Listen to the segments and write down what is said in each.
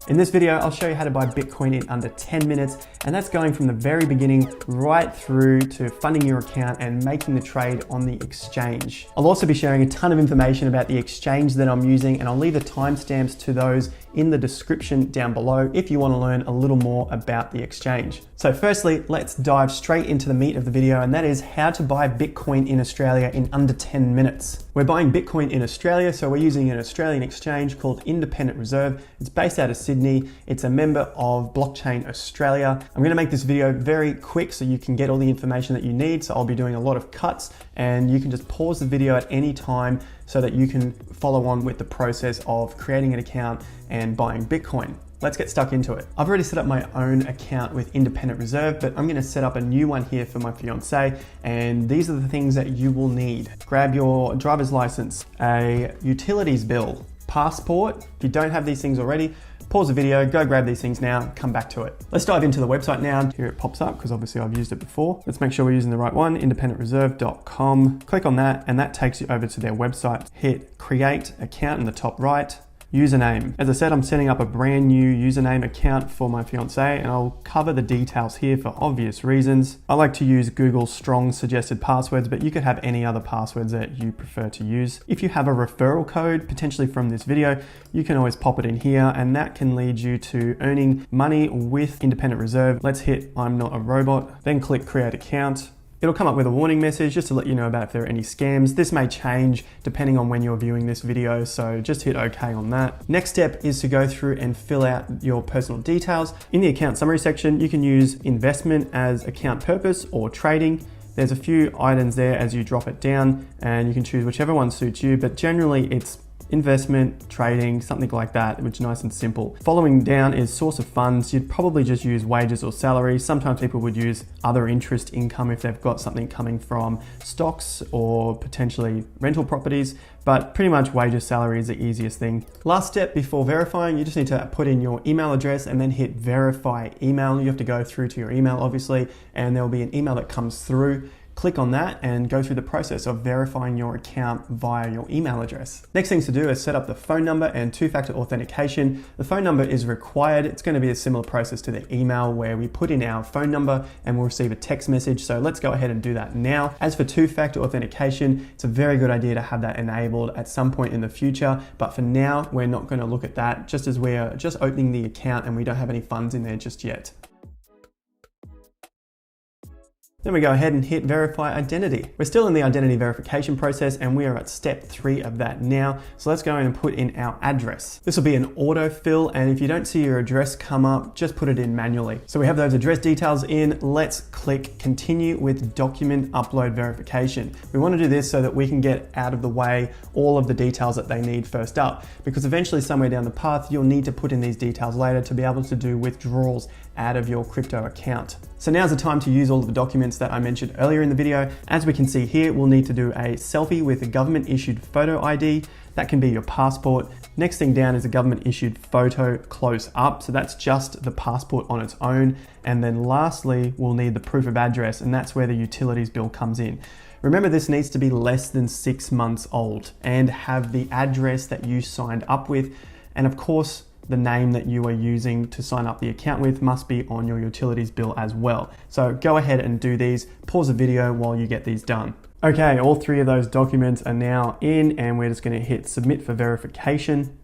In this video, I'll show you how to buy Bitcoin in under 10 minutes, and that's going from the very beginning right through to funding your account and making the trade on the exchange. I'll also be sharing a ton of information about the exchange that I'm using, and I'll leave the timestamps to those in the description down below if you want to learn a little more about the exchange. So firstly, let's dive straight into the meat of the video, and that is how to buy Bitcoin in Australia in under 10 minutes. We're buying Bitcoin in Australia, so we're using an Australian exchange called Independent Reserve. It's based out of Sydney. It's a member of Blockchain Australia. I'm going to make this video very quick so you can get all the information that you need. So I'll be doing a lot of cuts, and you can just pause the video at any time so that you can follow on with the process of creating an account and buying Bitcoin. Let's get stuck into it. I've already set up my own account with Independent Reserve, but I'm gonna set up a new one here for my fiance, and these are the things that you will need. Grab your driver's license, a utilities bill, passport. If you don't have these things already, pause the video, go grab these things now, come back to it. Let's dive into the website now. Here it pops up because obviously I've used it before. Let's make sure we're using the right one, independentreserve.com. Click on that and that takes you over to their website. Hit create account in the top right. Username. As I said, I'm setting up a brand new username account for my fiance, and I'll cover the details here for obvious reasons. I like to use Google's strong suggested passwords, but you could have any other passwords that you prefer to use. If you have a referral code, potentially from this video, you can always pop it in here, and that can lead you to earning money with Independent Reserve. Let's hit I'm not a robot, then click create account. It'll come up with a warning message just to let you know about if there are any scams. This may change depending on when you're viewing this video, so just hit OK on that. Next step is to go through and fill out your personal details. In the account summary section, you can use investment as account purpose or trading. There's a few items there as you drop it down, and you can choose whichever one suits you, but generally it's investment, trading, something like that, which is nice and simple. Following down is source of funds. You'd probably just use wages or salary. Sometimes people would use other interest income if they've got something coming from stocks or potentially rental properties, but pretty much wages, salary is the easiest thing. Last step before verifying, you just need to put in your email address and then hit verify email. You have to go through to your email, obviously, and there'll be an email that comes through. Click on that and go through the process of verifying your account via your email address. Next things to do is set up the phone number and two-factor authentication. The phone number is required. It's going to be a similar process to the email where we put in our phone number and we'll receive a text message. So let's go ahead and do that now. As for two-factor authentication, it's a very good idea to have that enabled at some point in the future. But for now, we're not going to look at that just as we're just opening the account and we don't have any funds in there just yet. Then we go ahead and hit verify identity. We're still in the identity verification process and we are at step 3 of that now. So let's go in and put in our address. This will be an autofill, and if you don't see your address come up, just put it in manually. So we have those address details in. Let's click continue with document upload verification. We want to do this so that we can get out of the way all of the details that they need first up, because eventually somewhere down the path, you'll need to put in these details later to be able to do withdrawals out of your crypto account. So now's the time to use all of the documents that I mentioned earlier in the video. As we can see here, we'll need to do a selfie with a government issued photo ID. That can be your passport. Next thing down is a government issued photo close up. So that's just the passport on its own. And then lastly, we'll need the proof of address, and that's where the utilities bill comes in. Remember, this needs to be less than 6 months old and have the address that you signed up with. And of course, the name that you are using to sign up the account with must be on your utilities bill as well. So go ahead and do these. Pause the video while you get these done. Okay, all 3 of those documents are now in, and we're just going to hit submit for verification.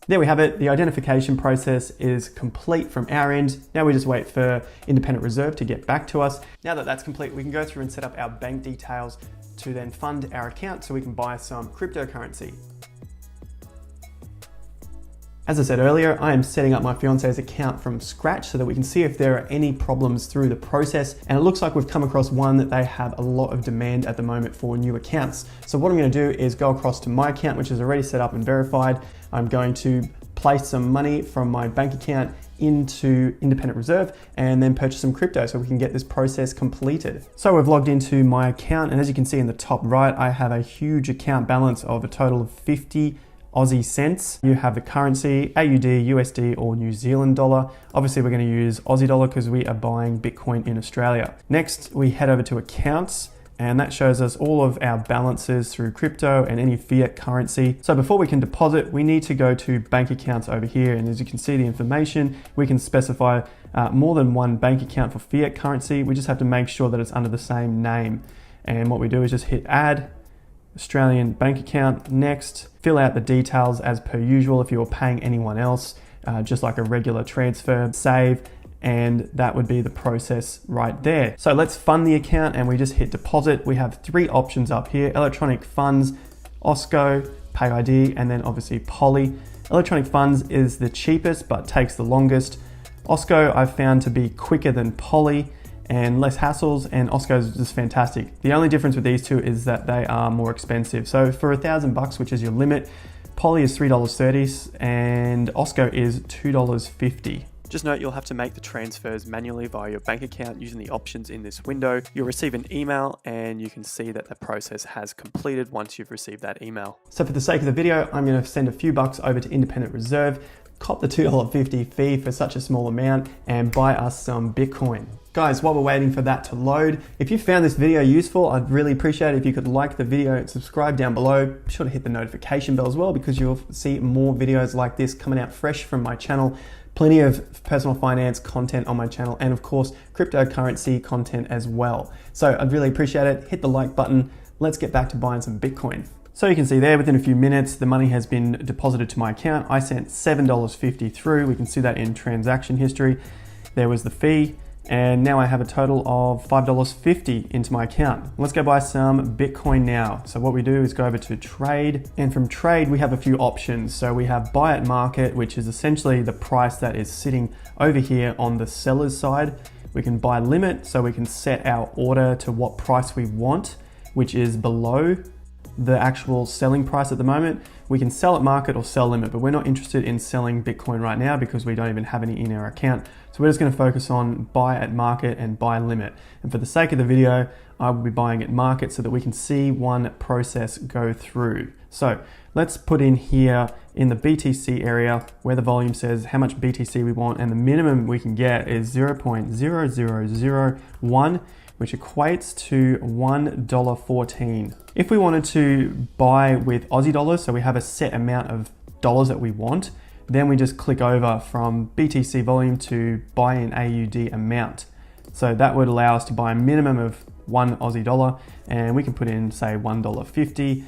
There we have it. The identification process is complete from our end. Now we just wait for Independent Reserve to get back to us. Now that that's complete, we can go through and set up our bank details to then fund our account so we can buy some cryptocurrency. As I said earlier, I am setting up my fiance's account from scratch so that we can see if there are any problems through the process. And it looks like we've come across one that they have a lot of demand at the moment for new accounts. So what I'm going to do is go across to my account, which is already set up and verified. I'm going to place some money from my bank account into Independent Reserve and then purchase some crypto so we can get this process completed. So we've logged into my account, and as you can see in the top right, I have a huge account balance of a total of 50 Aussie cents. You have the currency, AUD, USD, or New Zealand dollar. Obviously, we're going to use Aussie dollar because we are buying Bitcoin in Australia. Next, we head over to accounts and that shows us all of our balances through crypto and any fiat currency. So before we can deposit, we need to go to bank accounts over here, and as you can see the information, we can specify more than one bank account for fiat currency. We just have to make sure that it's under the same name, and what we do is just hit add Australian bank account, next, fill out the details as per usual if you're paying anyone else, just like a regular transfer, save, and that would be the process right there. So let's fund the account, and we just hit deposit. We have three options up here: electronic funds, OSCO, PayID, and then obviously Poly. Electronic funds is the cheapest but takes the longest. OSCO I've found to be quicker than Poly and less hassles, and OSCO is just fantastic. The only difference with these two is that they are more expensive. So for $1,000, which is your limit, Poly is $3.30 and OSCO is $2.50. Just note you'll have to make the transfers manually via your bank account using the options in this window. You'll receive an email and you can see that the process has completed once you've received that email. So for the sake of the video, I'm going to send a few bucks over to Independent Reserve, cop the $2.50 fee for such a small amount, and buy us some Bitcoin. Guys, while we're waiting for that to load, if you found this video useful, I'd really appreciate it if you could like the video and subscribe down below. Be sure to hit the notification bell as well, because you'll see more videos like this coming out fresh from my channel. Plenty of personal finance content on my channel, and of course, cryptocurrency content as well. So I'd really appreciate it. Hit the like button. Let's get back to buying some Bitcoin. So you can see there, within a few minutes, the money has been deposited to my account. I sent $7.50 through. We can see that in transaction history. There was the fee. And now I have a total of $5.50 into my account. Let's go buy some Bitcoin now. So what we do is go over to trade, and from trade we have a few options. So we have buy at market, which is essentially the price that is sitting over here on the seller's side. We can buy limit, so we can set our order to what price we want, which is below the actual selling price at the moment. We can sell at market or sell limit, but we're not interested in selling Bitcoin right now because we don't even have any in our account. So we're just going to focus on buy at market and buy limit. And for the sake of the video, I will be buying at market so that we can see one process go through. So let's put in here in the BTC area where the volume says how much BTC we want, and the minimum we can get is 0.0001, which equates to $1.14. If we wanted to buy with Aussie dollars, so we have a set amount of dollars that we want, then we just click over from BTC volume to buy in AUD amount. So that would allow us to buy a minimum of $1 Aussie dollar, and we can put in, say, $1.50.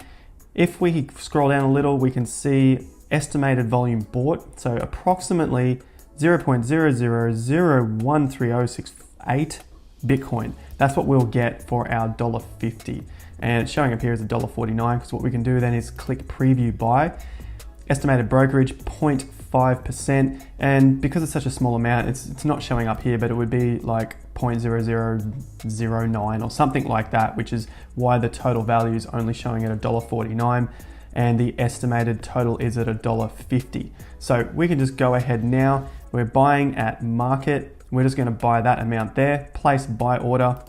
If we scroll down a little, we can see estimated volume bought. So approximately 0.00013068 Bitcoin. That's what we'll get for our $1.50. And it's showing up here as $1.49, because what we can do then is click preview buy. Estimated brokerage 0.5%, and because it's such a small amount, it's not showing up here, but it would be like 0.0009 or something like that, which is why the total value is only showing at $1.49 and the estimated total is at $1.50. So we can just go ahead now. We're buying at market. We're just going to buy that amount there, place buy order,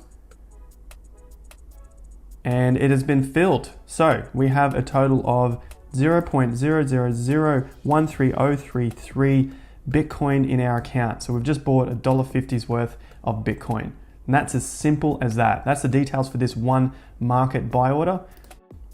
and it has been filled. So we have a total of 0.00013033 Bitcoin in our account. So we've just bought $1.50's worth of Bitcoin. And that's as simple as that. That's the details for this one market buy order.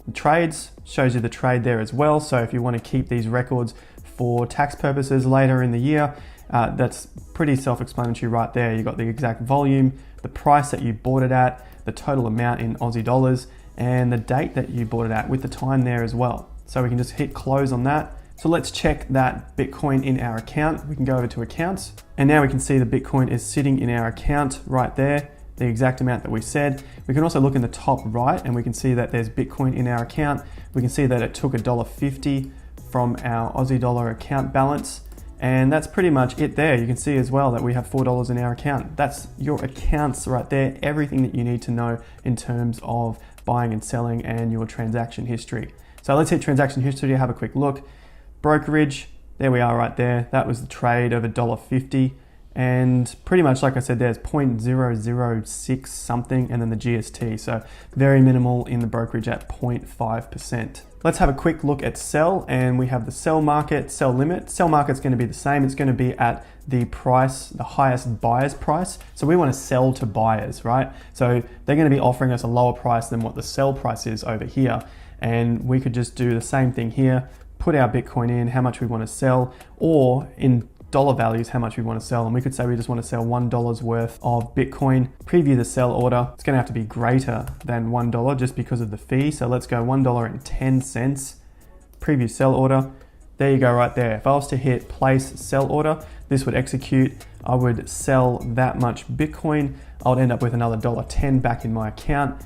The trades shows you the trade there as well. So if you want to keep these records for tax purposes later in the year, that's pretty self-explanatory right there. You've got the exact volume, the price that you bought it at, the total amount in Aussie dollars, and the date that you bought it at with the time there as well. So we can just hit close on that. So let's check that Bitcoin in our account. We can go over to accounts, and now we can see the Bitcoin is sitting in our account right there, the exact amount that we said. We can also look in the top right and we can see that there's Bitcoin in our account. We can see that it took $1.50 from our Aussie dollar account balance. And that's pretty much it there. You can see as well that we have $4 in our account. That's your accounts right there, everything that you need to know in terms of buying and selling and your transaction history. So let's hit transaction history to have a quick look. Brokerage, there we are right there. That was the trade of $1.50. And pretty much like I said, there's 0.006 something and then the GST. So very minimal in the brokerage at 0.5%. Let's have a quick look at sell, and we have the sell market, sell limit. Sell market's going to be the same. It's going to be at the price, the highest buyer's price. So we want to sell to buyers, right? So they're going to be offering us a lower price than what the sell price is over here. And we could just do the same thing here, put our Bitcoin in, how much we want to sell, or in dollar values, how much we want to sell. And we could say we just want to sell $1 worth of Bitcoin, preview the sell order. It's going to have to be greater than $1 just because of the fee. So let's go $1.10, preview sell order. There you go right there. If I was to hit place sell order, this would execute. I would sell that much Bitcoin. I would end up with another $1.10 back in my account.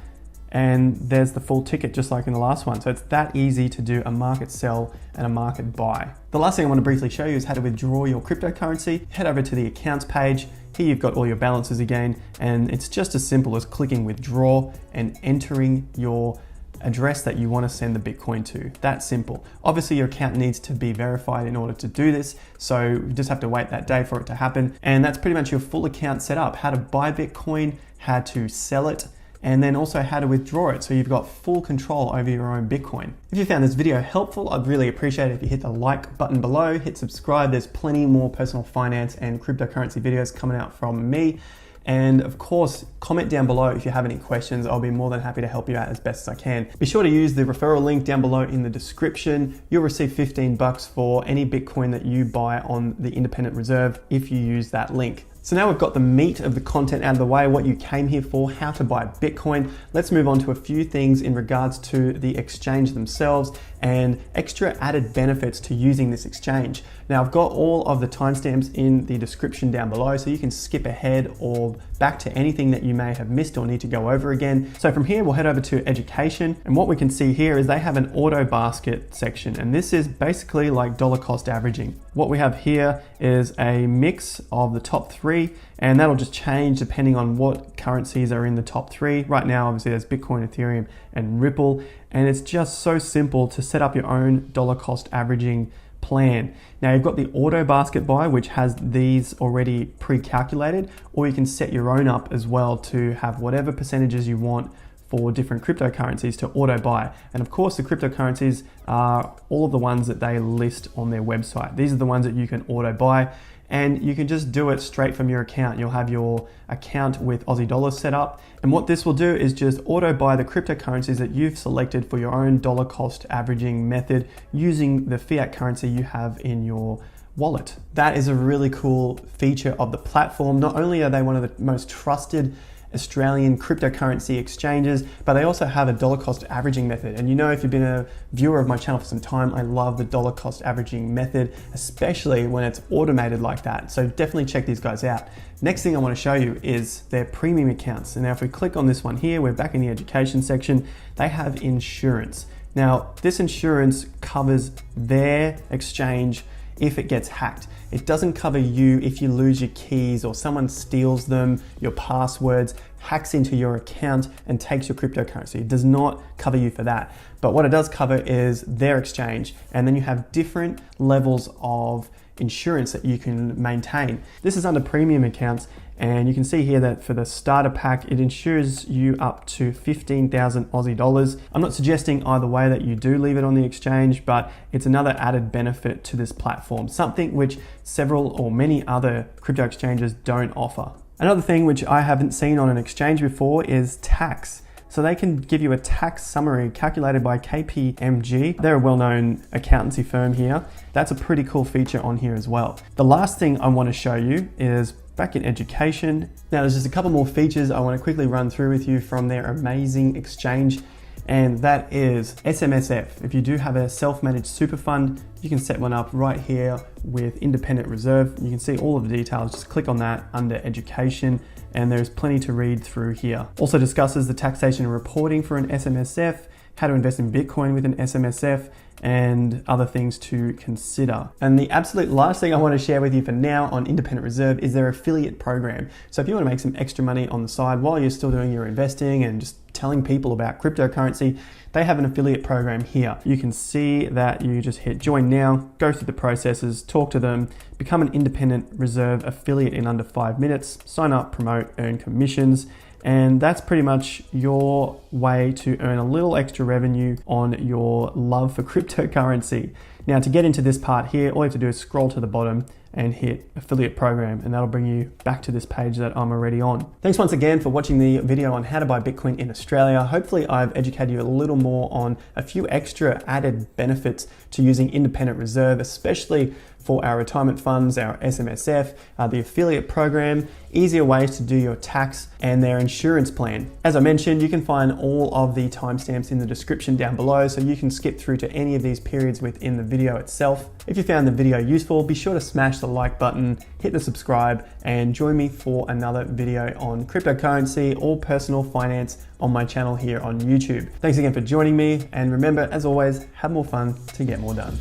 And there's the full ticket, just like in the last one. So it's that easy to do a market sell and a market buy. The last thing I want to briefly show you is how to withdraw your cryptocurrency. Head over to the accounts page. Here you've got all your balances again, and it's just as simple as clicking withdraw and entering your address that you want to send the Bitcoin to. That simple. Obviously your account needs to be verified in order to do this, so you just have to wait that day for it to happen. And that's pretty much your full account set up. How to buy Bitcoin, how to sell it, and then also how to withdraw it, so you've got full control over your own Bitcoin. If you found this video helpful, I'd really appreciate it if you hit the like button below, hit subscribe. There's plenty more personal finance and cryptocurrency videos coming out from me. And of course, comment down below if you have any questions. I'll be more than happy to help you out as best as I can. Be sure to use the referral link down below in the description. You'll receive 15 bucks for any Bitcoin that you buy on the Independent Reserve if you use that link. So now we've got the meat of the content out of the way, what you came here for, how to buy Bitcoin. Let's move on to a few things in regards to the exchange themselves and extra added benefits to using this exchange. Now I've got all of the timestamps in the description down below, so you can skip ahead or back to anything that you may have missed or need to go over again. So from here, we'll head over to education. And what we can see here is they have an auto basket section. And this is basically like dollar cost averaging. What we have here is a mix of the top three, and that'll just change depending on what currencies are in the top three. Right now, obviously there's Bitcoin, Ethereum, and Ripple. And it's just so simple to set up your own dollar cost averaging plan. Now you've got the auto basket buy, which has these already pre-calculated, or you can set your own up as well to have whatever percentages you want for different cryptocurrencies to auto buy. And of course the cryptocurrencies are all of the ones that they list on their website. These are the ones that you can auto buy, and you can just do it straight from your account. You'll have your account with Aussie dollars set up. And what this will do is just auto buy the cryptocurrencies that you've selected for your own dollar cost averaging method using the fiat currency you have in your wallet. That is a really cool feature of the platform. Not only are they one of the most trusted Australian cryptocurrency exchanges, but they also have a dollar cost averaging method. And you know, if you've been a viewer of my channel for some time, I love the dollar cost averaging method, especially when it's automated like that. So definitely check these guys out. Next thing I want to show you is their premium accounts. And now if we click on this one here, we're back in the education section. They have insurance. Now this insurance covers their exchange if it gets hacked. It doesn't cover you if you lose your keys or someone steals them, your passwords, hacks into your account and takes your cryptocurrency. It does not cover you for that. But what it does cover is their exchange. And then you have different levels of insurance that you can maintain. This is under premium accounts, and you can see here that for the starter pack, it insures you up to 15,000 Aussie dollars. I'm not suggesting either way that you do leave it on the exchange, but it's another added benefit to this platform, something which several or many other crypto exchanges don't offer. Another thing which I haven't seen on an exchange before is tax. So they can give you a tax summary calculated by KPMG. They're a well-known accountancy firm here. That's a pretty cool feature on here as well. The last thing I want to show you is back in education. Now there's just a couple more features I want to quickly run through with you from their amazing exchange, and that is SMSF. If you do have a self-managed super fund, you can set one up right here with Independent Reserve. You can see all of the details, just click on that under education, and there's plenty to read through here. Also discusses the taxation and reporting for an SMSF, how to invest in Bitcoin with an SMSF, and other things to consider. And the absolute last thing I want to share with you for now on Independent Reserve is their affiliate program. So if you want to make some extra money on the side while you're still doing your investing and just telling people about cryptocurrency, they have an affiliate program here. You can see that you just hit join now, go through the processes, talk to them, become an independent reserve affiliate in under 5 minutes, sign up, promote, earn commissions. And that's pretty much your way to earn a little extra revenue on your love for cryptocurrency. Now, to get into this part here, all you have to do is scroll to the bottom and hit affiliate program, and that'll bring you back to this page that I'm already on. Thanks once again for watching the video on how to buy Bitcoin in Australia. Hopefully I've educated you a little more on a few extra added benefits to using independent reserve, especially for our retirement funds, our SMSF, the affiliate program, easier ways to do your tax, and their insurance plan. As I mentioned, you can find all of the timestamps in the description down below, so you can skip through to any of these periods within the video itself. If you found the video useful, be sure to smash the like button, hit the subscribe, and join me for another video on cryptocurrency or personal finance on my channel here on YouTube. Thanks again for joining me, and remember, as always, have more fun to get more done.